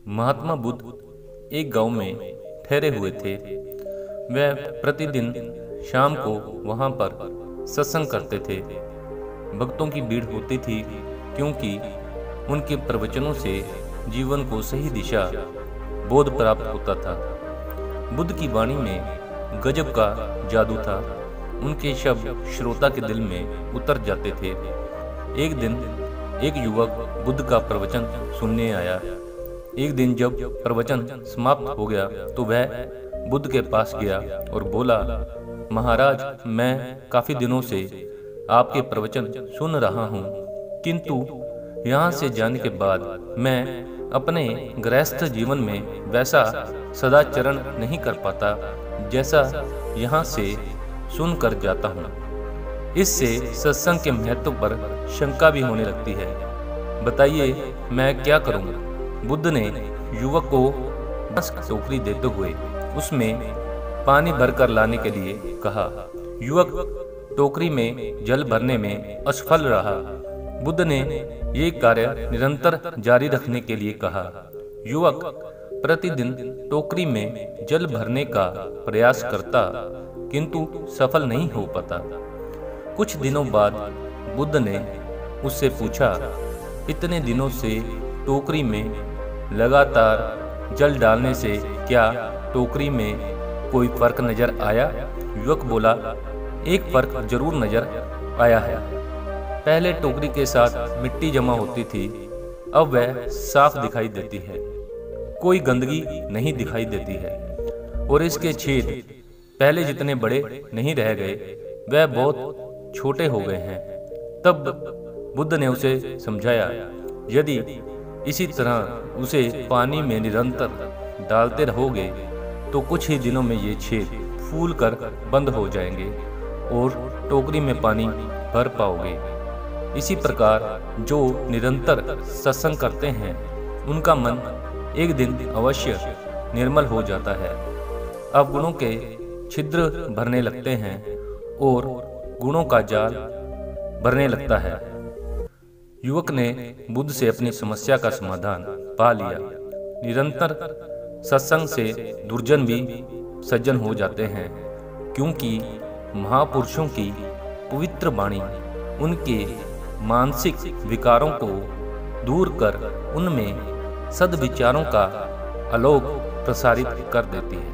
महात्मा बुद्ध एक गांव में ठहरे हुए थे। वह प्रतिदिन शाम को वहां पर सत्संग करते थे। भक्तों की भीड़ होती थी क्योंकि उनके प्रवचनों से जीवन को सही दिशा बोध प्राप्त होता था। बुद्ध की वाणी में गजब का जादू था। उनके शब्द श्रोता के दिल में उतर जाते थे। एक दिन एक युवक बुद्ध का प्रवचन सुनने आया। एक दिन जब प्रवचन समाप्त हो गया तो वह बुद्ध के पास गया और बोला, महाराज, मैं काफी दिनों से आपके प्रवचन सुन रहा हूँ, किंतु यहाँ से जाने के बाद मैं अपने गृहस्थ जीवन में वैसा सदाचरण नहीं कर पाता जैसा यहाँ से सुनकर जाता हूँ। इससे सत्संग के महत्व पर शंका भी होने लगती है। बताइए मैं क्या करूँ? बुद्ध ने युवक को टोकरी देते हुए उसमें पानी भरकर लाने के लिए कहा। युवक टोकरी में जल भरने में असफल रहा। बुद्ध ने ये कार्य निरंतर जारी रखने के लिए कहा। युवक प्रतिदिन टोकरी में जल भरने का प्रयास करता किंतु सफल नहीं हो पाता। कुछ दिनों बाद बुद्ध ने उससे पूछा, इतने दिनों से टोकरी में लगातार जल डालने से क्या टोकरी में कोई फर्क नजर आया? युवक बोला, एक फर्क जरूर नजर आया है। पहले टोकरी के साथ मिट्टी जमा होती थी, अब वह साफ दिखाई देती है। कोई गंदगी नहीं दिखाई देती है और इसके छेद पहले जितने बड़े नहीं रह गए, वह बहुत छोटे हो गए हैं। तब बुद्ध ने उसे समझाया, यदि इसी तरह उसे पानी में निरंतर डालते रहोगे तो कुछ ही दिनों में ये छेद फूल कर बंद हो जाएंगे और टोकरी में पानी भर पाओगे। इसी प्रकार जो निरंतर सत्संग करते हैं उनका मन एक दिन अवश्य निर्मल हो जाता है। अब गुणों के छिद्र भरने लगते हैं और गुणों का जाल भरने लगता है। युवक ने बुद्ध से अपनी समस्या का समाधान पा लिया। निरंतर सत्संग से दुर्जन भी सज्जन हो जाते हैं, क्योंकि महापुरुषों की पवित्र वाणी उनके मानसिक विकारों को दूर कर उनमें सद्विचारों का आलोक प्रसारित कर देती है।